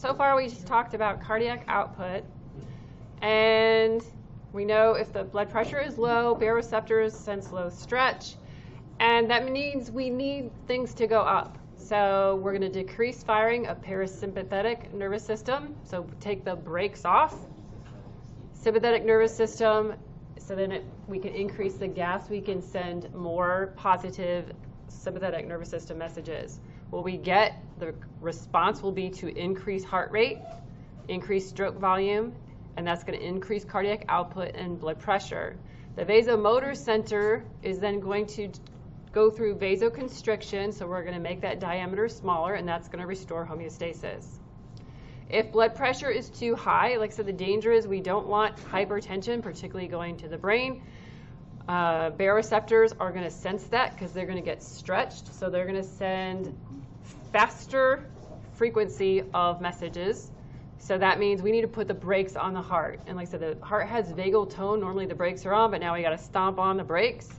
so far we just talked about cardiac output, and we know if the blood pressure is low, baroreceptors sense low stretch, and that means we need things to go up. So we're going to decrease firing of parasympathetic nervous system, so take the brakes off. Sympathetic nervous system, so then we can increase the gas, we can send more positive sympathetic nervous system messages. What we get, the response will be to increase heart rate, increase stroke volume, and that's going to increase cardiac output and blood pressure. The vasomotor center is then going to go through vasoconstriction, so we're going to make that diameter smaller, and that's going to restore homeostasis. If blood pressure is too high, like I said, the danger is we don't want hypertension, particularly going to the brain. Baroreceptors are going to sense that because they're going to get stretched, so they're going to send faster frequency of messages. So that means we need to put the brakes on the heart. And like I said, the heart has vagal tone. Normally the brakes are on, but now we got to stomp on the brakes.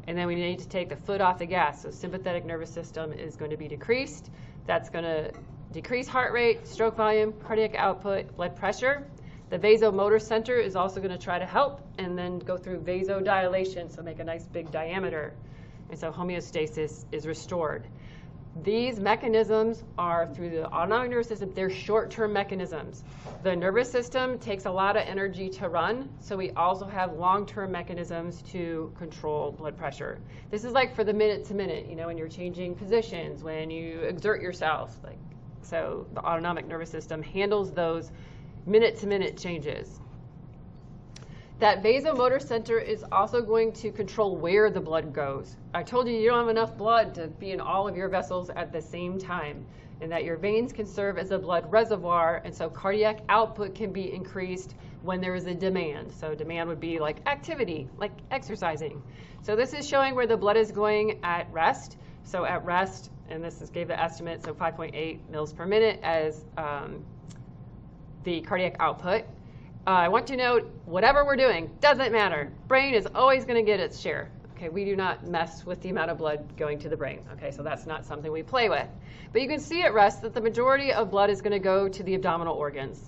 And then we need to take the foot off the gas. So sympathetic nervous system is going to be decreased. That's going to decrease heart rate, stroke volume, cardiac output, blood pressure. The vasomotor center is also going to try to help and then go through vasodilation, so make a nice big diameter. And so homeostasis is restored. These mechanisms are through the autonomic nervous system. They're short-term mechanisms. The nervous system takes a lot of energy to run, so we also have long-term mechanisms to control blood pressure. This is like for the minute-to-minute, you know, when you're changing positions, when you exert yourself. So the autonomic nervous system handles those minute-to-minute changes. That vasomotor center is also going to control where the blood goes. I told you you don't have enough blood to be in all of your vessels at the same time, and that your veins can serve as a blood reservoir, and so cardiac output can be increased when there is a demand. So demand would be like activity, like exercising. So this is showing where the blood is going at rest. So at rest, and this is gave the estimate, so 5.8 mils per minute as the cardiac output. I want to note, whatever we're doing, doesn't matter. Brain is always going to get its share. Okay, we do not mess with the amount of blood going to the brain. Okay, so that's not something we play with. But you can see at rest that the majority of blood is going to go to the abdominal organs.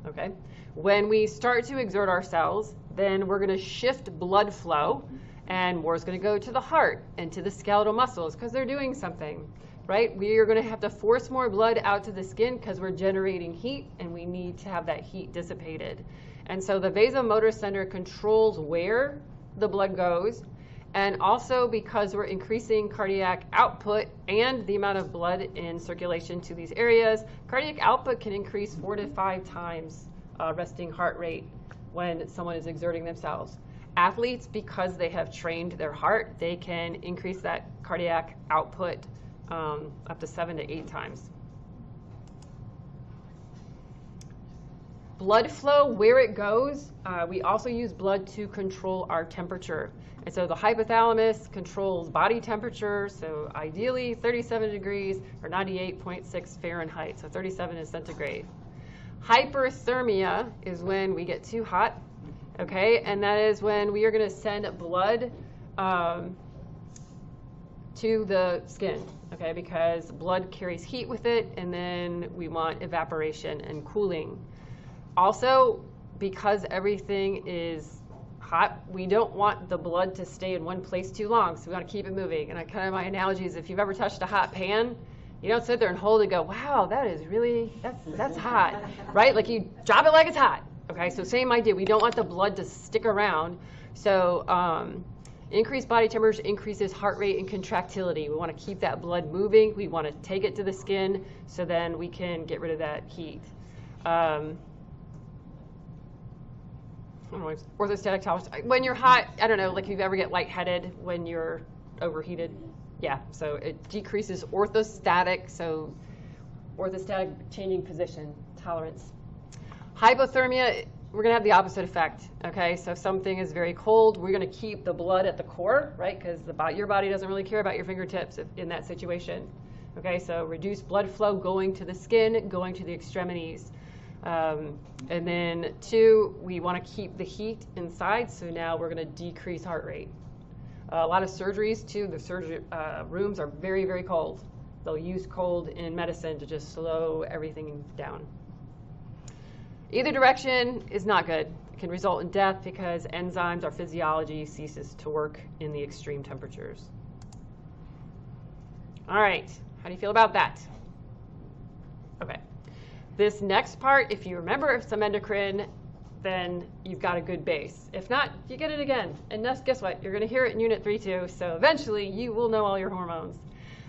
Okay, when we start to exert ourselves, then we're going to shift blood flow, and more is going to go to the heart and to the skeletal muscles because they're doing something. Right? We are going to have to force more blood out to the skin because we're generating heat, and we need to have that heat dissipated. And so the vasomotor center controls where the blood goes, and also because we're increasing cardiac output and the amount of blood in circulation to these areas, cardiac output can increase 4 to 5 times resting heart rate when someone is exerting themselves. Athletes, because they have trained their heart, they can increase that cardiac output up to 7 to 8 times. Blood flow, where it goes, we also use blood to control our temperature. And so the hypothalamus controls body temperature, so ideally 37 degrees or 98.6 Fahrenheit, so 37 is centigrade. Hyperthermia is when we get too hot, okay, and that is when we are going to send blood to the skin, okay, because blood carries heat with it, and then we want evaporation and cooling. Also, because everything is hot, we don't want the blood to stay in one place too long, so we want to keep it moving. And kind of my analogy is if you've ever touched a hot pan, you don't sit there and hold it and go, wow, that is really, that's hot, right? Like you drop it like it's hot, okay? So same idea, we don't want the blood to stick around. So increased body temperature increases heart rate and contractility. We want to keep that blood moving. We want to take it to the skin so then we can get rid of that heat. Orthostatic tolerance. When you're hot, I don't know, like if you ever get lightheaded when you're overheated. Yeah, so it decreases orthostatic, so orthostatic changing position tolerance. Hypothermia, we're going to have the opposite effect, okay? So if something is very cold, we're going to keep the blood at the core, right? Because your body doesn't really care about your fingertips in that situation. Okay, so reduce blood flow going to the skin, going to the extremities. And then 2, we want to keep the heat inside, so now we're going to decrease heart rate. A lot of surgeries, too, the surgery rooms are very, very cold. They'll use cold in medicine to just slow everything down. Either direction is not good. It can result in death because enzymes or physiology ceases to work in the extreme temperatures. All right, how do you feel about that? Okay. This next part, if you remember some endocrine, then you've got a good base. If not, you get it again. And guess what? You're going to hear it in Unit 3 too, so eventually you will know all your hormones.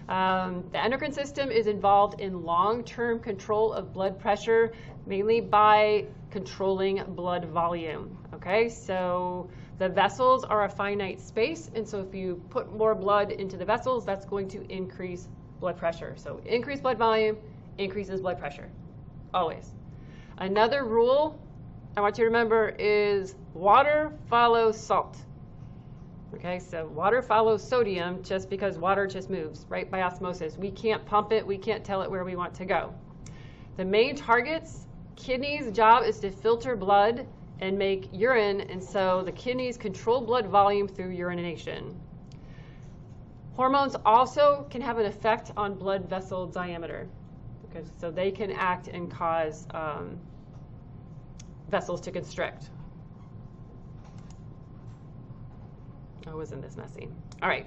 The endocrine system is involved in long-term control of blood pressure, mainly by controlling blood volume. Okay, so the vessels are a finite space, and so if you put more blood into the vessels, that's going to increase blood pressure. So increased blood volume increases blood pressure, always. Another rule I want you to remember is water follows salt. Okay, so water follows sodium just because water just moves, right, by osmosis. We can't pump it, we can't tell it where we want to go. The main targets, kidneys' job is to filter blood and make urine, and so the kidneys control blood volume through urination. Hormones also can have an effect on blood vessel diameter, okay, so they can act and cause vessels to constrict. Oh, isn't this messy? All right,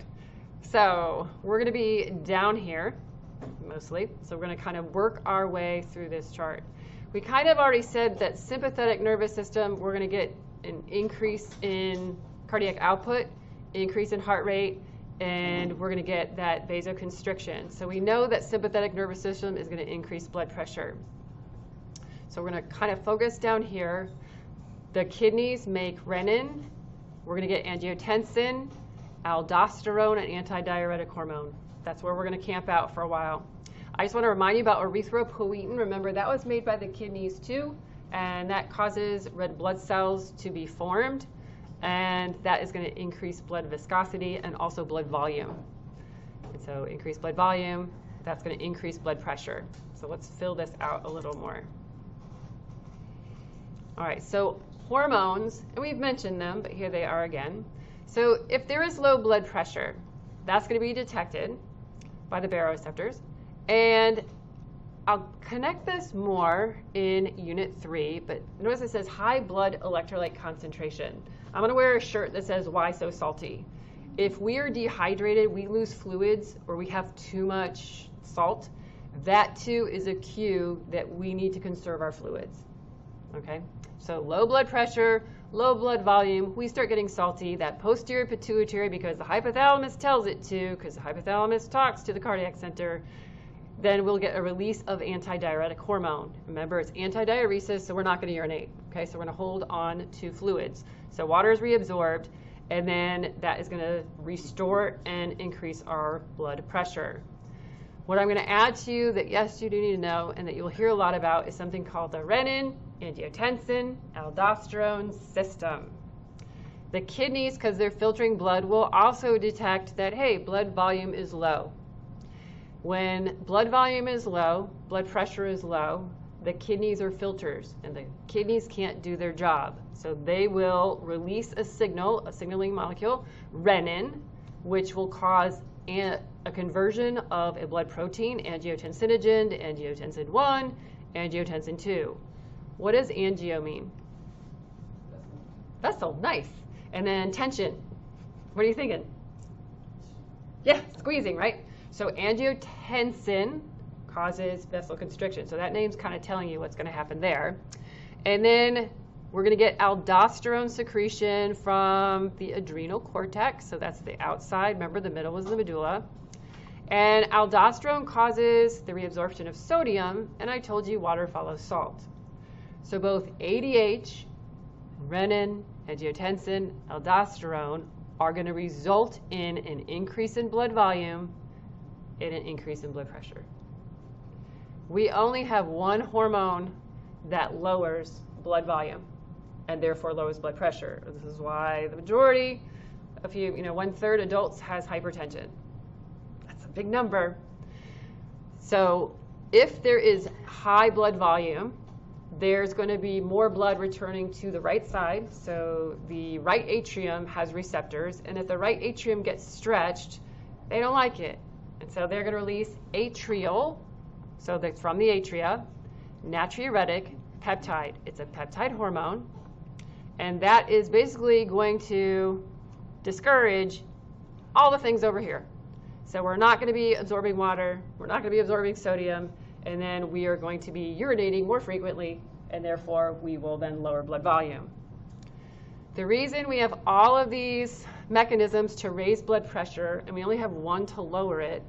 so we're going to be down here mostly, so we're going to kind of work our way through this chart. We kind of already said that sympathetic nervous system, we're going to get an increase in cardiac output, increase in heart rate, and we're going to get that vasoconstriction. So we know that sympathetic nervous system is going to increase blood pressure. So we're going to kind of focus down here. The kidneys make renin. We're going to get angiotensin, aldosterone, and antidiuretic hormone. That's where we're going to camp out for a while. I just want to remind you about erythropoietin. Remember, that was made by the kidneys too, and that causes red blood cells to be formed, and that is going to increase blood viscosity and also blood volume. And so increased blood volume, that's going to increase blood pressure. So let's fill this out a little more. All right, so hormones, and we've mentioned them, but here they are again. So if there is low blood pressure, that's going to be detected by the baroreceptors. And I'll connect this more in Unit 3, but notice it says high blood electrolyte concentration. I'm going to wear a shirt that says, why so salty? If we are dehydrated, we lose fluids, or we have too much salt, that too is a cue that we need to conserve our fluids. Okay? So low blood pressure, low blood volume, we start getting salty. That posterior pituitary, because the hypothalamus tells it to, because the hypothalamus talks to the cardiac center, then we'll get a release of antidiuretic hormone. Remember, it's antidiuresis, so we're not going to urinate. Okay, so we're going to hold on to fluids. So water is reabsorbed, and then that is going to restore and increase our blood pressure. What I'm going to add to you that, yes, you do need to know, and that you'll hear a lot about, is something called the renin, angiotensin, aldosterone system. The kidneys, because they're filtering blood, will also detect that, hey, blood volume is low. When blood volume is low, blood pressure is low, the kidneys are filters, and the kidneys can't do their job. So they will release a signal, a signaling molecule, renin, which will cause a conversion of a blood protein, angiotensinogen, to angiotensin 1, angiotensin 2. What does angio mean? Vessel, nice. And then tension. What are you thinking? Yeah, squeezing, right? So angiotensin causes vessel constriction. So that name's kind of telling you what's going to happen there. And then we're going to get aldosterone secretion from the adrenal cortex. So that's the outside. Remember, the middle was the medulla. And aldosterone causes the reabsorption of sodium. And I told you water follows salt. So both ADH, renin, angiotensin, aldosterone are going to result in an increase in blood volume and an increase in blood pressure. We only have one hormone that lowers blood volume and therefore lowers blood pressure. This is why the majority, if you, 1/3 adults has hypertension. That's a big number. So if there is high blood volume, there's going to be more blood returning to the right side. So the right atrium has receptors, and if the right atrium gets stretched, they don't like it. And so they're going to release atrial, so that's from the atria, natriuretic, peptide. It's a peptide hormone, and that is basically going to discourage all the things over here. So we're not going to be absorbing water, we're not going to be absorbing sodium, and then we are going to be urinating more frequently, and therefore we will then lower blood volume. The reason we have all of these mechanisms to raise blood pressure and we only have one to lower it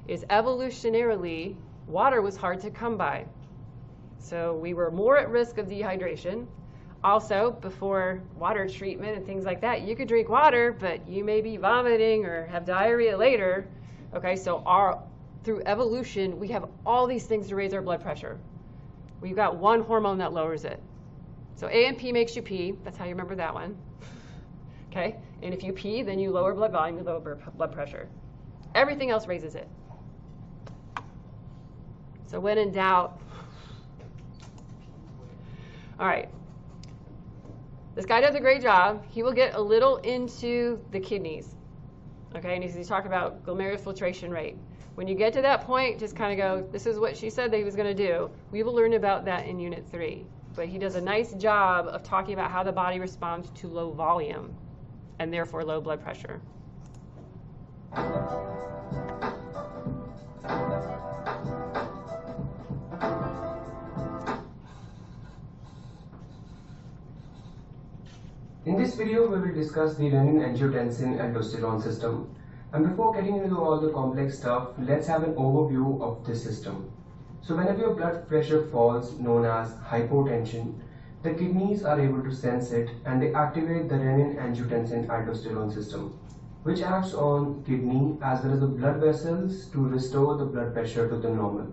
is evolutionarily, water was hard to come by. So we were more at risk of dehydration. Also, before water treatment and things like that, you could drink water, but you may be vomiting or have diarrhea later. Okay, so through evolution, we have all these things to raise our blood pressure. We've got one hormone that lowers it. So AMP makes you pee. That's how you remember that one. Okay, and if you pee, then you lower blood volume, you lower blood pressure. Everything else raises it. So when in doubt, all right. This guy does a great job. He will get a little into the kidneys. Okay, and he's talking about glomerular filtration rate. When you get to that point, just kind of go, this is what she said that he was going to do. We will learn about that in Unit 3. But he does a nice job of talking about how the body responds to low volume and therefore low blood pressure. In this video, we will discuss the renin-angiotensin-aldosterone system. And before getting into all the complex stuff, let's have an overview of this system. So whenever your blood pressure falls, known as hypotension, the kidneys are able to sense it and they activate the renin-angiotensin-aldosterone system, which acts on kidney as well as the blood vessels to restore the blood pressure to the normal.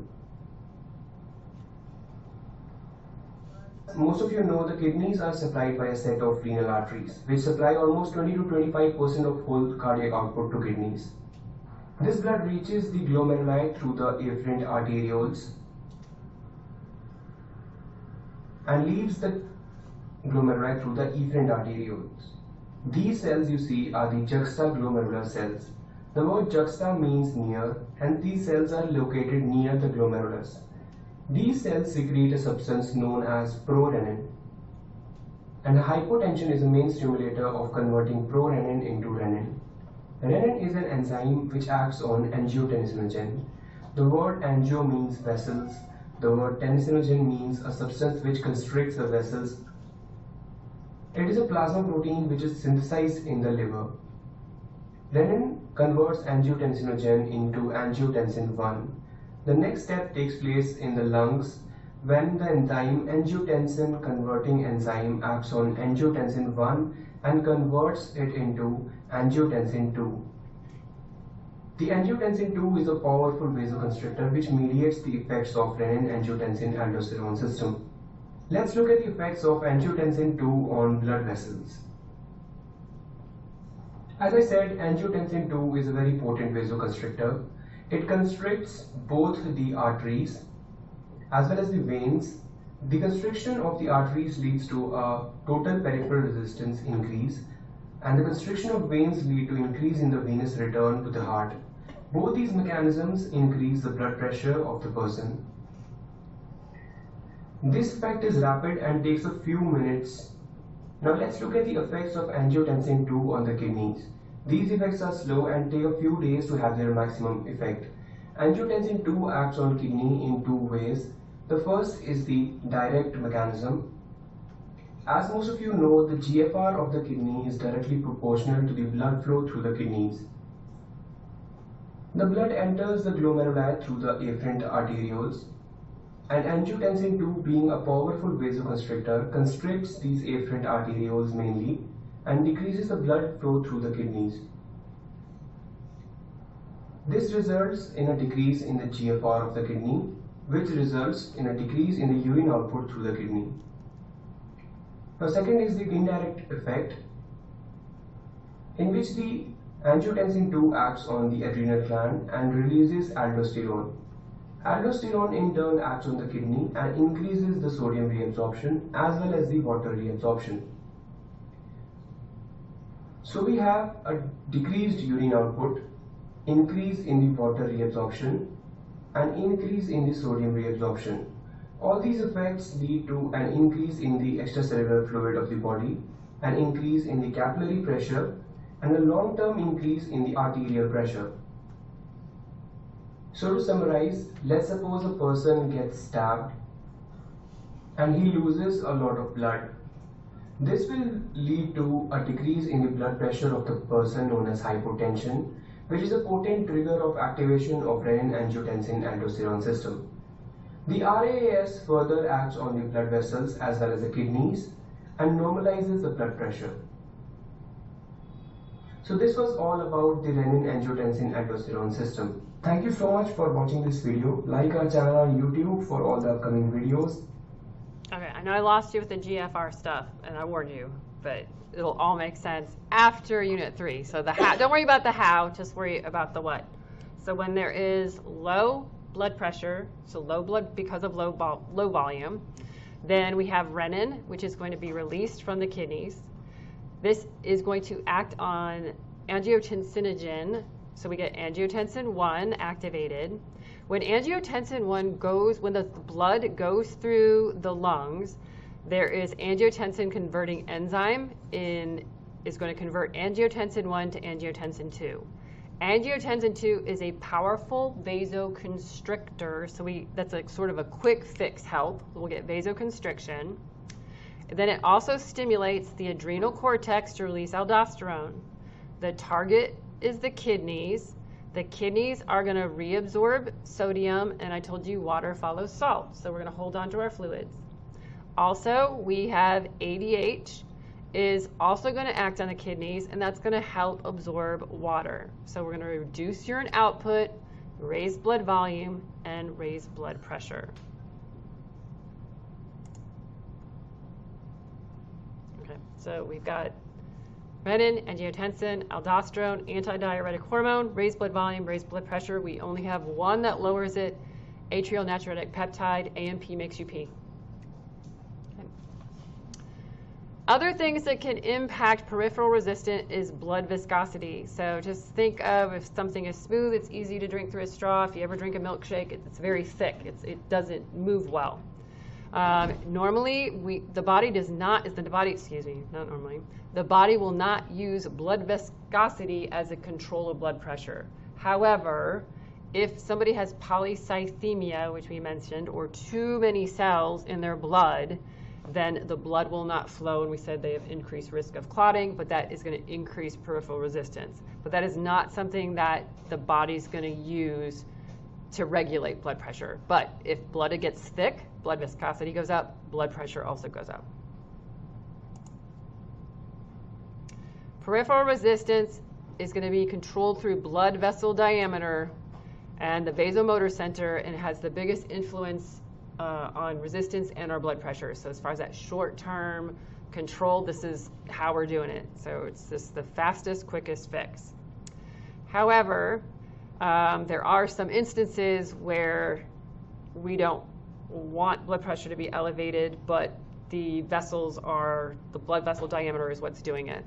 Most of you know the kidneys are supplied by a set of renal arteries, which supply almost 20 to 25% of whole cardiac output to kidneys. This blood reaches the glomeruli through the afferent arterioles and leaves the glomeruli through the efferent arterioles. These cells you see are the juxtaglomerular cells. The word juxta means near, and these cells are located near the glomerulus. These cells secrete a substance known as prorenin, and hypotension is the main stimulator of converting prorenin into renin. Renin is an enzyme which acts on angiotensinogen. The word angio means vessels. The word tensinogen means a substance which constricts the vessels. It is a plasma protein which is synthesized in the liver. Renin converts angiotensinogen into angiotensin 1. The next step takes place in the lungs when the enzyme angiotensin converting enzyme acts on angiotensin 1 and converts it into angiotensin 2. The angiotensin 2 is a powerful vasoconstrictor which mediates the effects of renin-angiotensin-aldosterone system. Let's look at the effects of angiotensin 2 on blood vessels. As I said, angiotensin 2 is a very potent vasoconstrictor. It constricts both the arteries as well as the veins. The constriction of the arteries leads to a total peripheral resistance increase, and the constriction of veins lead to increase in the venous return to the heart. Both these mechanisms increase the blood pressure of the person. This effect is rapid and takes a few minutes. Now let's look at the effects of angiotensin 2 on the kidneys. These effects are slow and take a few days to have their maximum effect. Angiotensin 2 acts on kidney in two ways. The first is the direct mechanism. As most of you know, the GFR of the kidney is directly proportional to the blood flow through the kidneys. The blood enters the glomeruli through the afferent arterioles, and angiotensin 2, being a powerful vasoconstrictor, constricts these afferent arterioles mainly and decreases the blood flow through the kidneys. This results in a decrease in the GFR of the kidney, which results in a decrease in the urine output through the kidney. Now, second is the indirect effect, in which the angiotensin 2 acts on the adrenal gland and releases aldosterone. Aldosterone in turn acts on the kidney and increases the sodium reabsorption as well as the water reabsorption. So we have a decreased urine output, increase in the water reabsorption, and increase in the sodium reabsorption. All these effects lead to an increase in the extracellular fluid of the body, an increase in the capillary pressure, and a long-term increase in the arterial pressure. So to summarize, let's suppose a person gets stabbed and he loses a lot of blood. This will lead to a decrease in the blood pressure of the person known as hypotension, which is a potent trigger of activation of renin-angiotensin-aldosterone system. The RAAS further acts on the blood vessels as well as the kidneys and normalizes the blood pressure. So this was all about the renin-angiotensin-aldosterone system. Thank you so much for watching this video. Like our channel on YouTube for all the upcoming videos. Okay, I know I lost you with the GFR stuff, and I warned you, but it'll all make sense after Unit 3. So the how, don't worry about the how, just worry about the what. So when there is low blood pressure, so low blood because of low volume, then we have renin, which is going to be released from the kidneys. This is going to act on angiotensinogen, so we get angiotensin 1 activated. When angiotensin 1 goes, when the blood goes through the lungs, there is angiotensin converting enzyme is going to convert angiotensin 1 to angiotensin 2. Angiotensin 2 is a powerful vasoconstrictor, so that's like sort of a quick fix help. We'll get vasoconstriction. Then it also stimulates the adrenal cortex to release aldosterone. The target is the kidneys. The kidneys are going to reabsorb sodium, and I told you water follows salt, so we're going to hold on to our fluids. Also, we have ADH is also going to act on the kidneys, and that's going to help absorb water. So we're going to reduce urine output, raise blood volume, and raise blood pressure. Okay, so we've got renin, angiotensin, aldosterone, antidiuretic hormone, raise blood volume, raise blood pressure. We only have one that lowers it, atrial natriuretic peptide, AMP makes you pee. Okay. Other things that can impact peripheral resistance is blood viscosity. So just think of if something is smooth, it's easy to drink through a straw. If you ever drink a milkshake, it's very thick. It doesn't move well. Normally, the body will not use blood viscosity as a control of blood pressure. However, if somebody has polycythemia, which we mentioned, or too many cells in their blood, then the blood will not flow, and we said they have increased risk of clotting, but that is going to increase peripheral resistance. But that is not something that the body's going to use to regulate blood pressure. But if blood gets thick, blood viscosity goes up, blood pressure also goes up. Peripheral resistance is going to be controlled through blood vessel diameter and the vasomotor center, and it has the biggest influence on resistance and our blood pressure. So as far as that short-term control, this is how we're doing it. So it's just the fastest, quickest fix. However, there are some instances where we don't want blood pressure to be elevated, but the blood vessel diameter is what's doing it.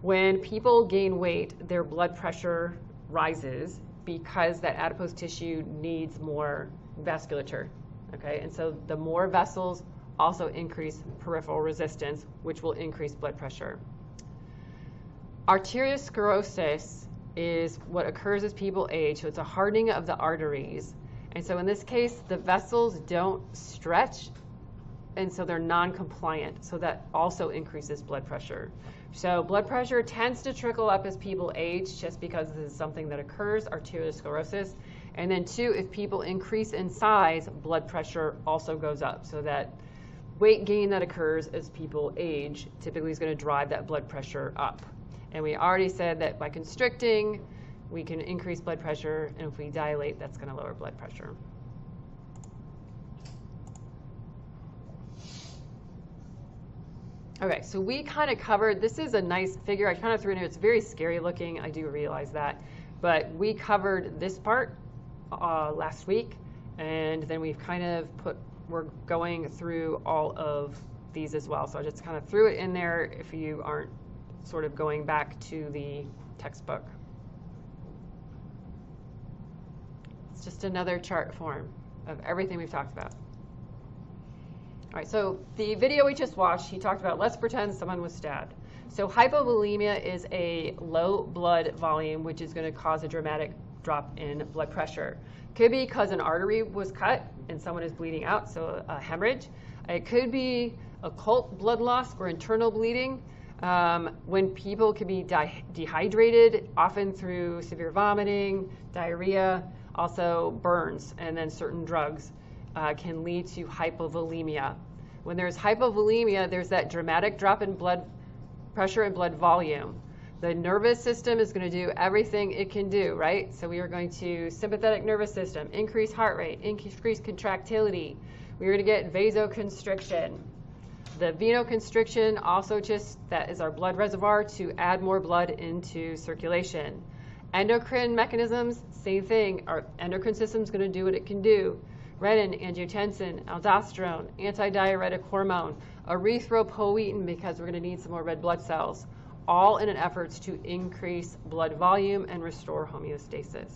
When people gain weight, their blood pressure rises because that adipose tissue needs more vasculature, okay? And so the more vessels also increase peripheral resistance, which will increase blood pressure. Arteriosclerosis is what occurs as people age, so it's a hardening of the arteries. And so in this case, the vessels don't stretch, and so they're non-compliant, so that also increases blood pressure. So blood pressure tends to trickle up as people age just because this is something that occurs, arteriosclerosis. And then two, if people increase in size, blood pressure also goes up. So that weight gain that occurs as people age typically is going to drive that blood pressure up. And we already said that by constricting, we can increase blood pressure, and if we dilate, that's going to lower blood pressure. Okay, so we kind of covered, this is a nice figure. I kind of threw in here. It's very scary looking. I do realize that. But we covered this part last week, and then we've kind of we're going through all of these as well. So I just kind of threw it in there if you aren't sort of going back to the textbook. It's just another chart form. of everything we've talked about. All right, so the video we just watched, he talked about, let's pretend someone was stabbed. So hypovolemia is a low blood volume, which is going to cause a dramatic drop in blood pressure. Could be because an artery was cut and someone is bleeding out, so a hemorrhage. It could be occult blood loss or internal bleeding, when people can be dehydrated, often through severe vomiting, diarrhea, also burns, and then certain drugs can lead to hypovolemia. When there's hypovolemia, there's that dramatic drop in blood pressure and blood volume. The nervous system is going to do everything it can do, right? So we are going to sympathetic nervous system, increase heart rate, increase contractility. We're going to get vasoconstriction. The venoconstriction also that is our blood reservoir to add more blood into circulation. Endocrine mechanisms, same thing. Our endocrine system is going to do what it can do. Renin, angiotensin, aldosterone, antidiuretic hormone, erythropoietin, because we're going to need some more red blood cells, all in an effort to increase blood volume and restore homeostasis.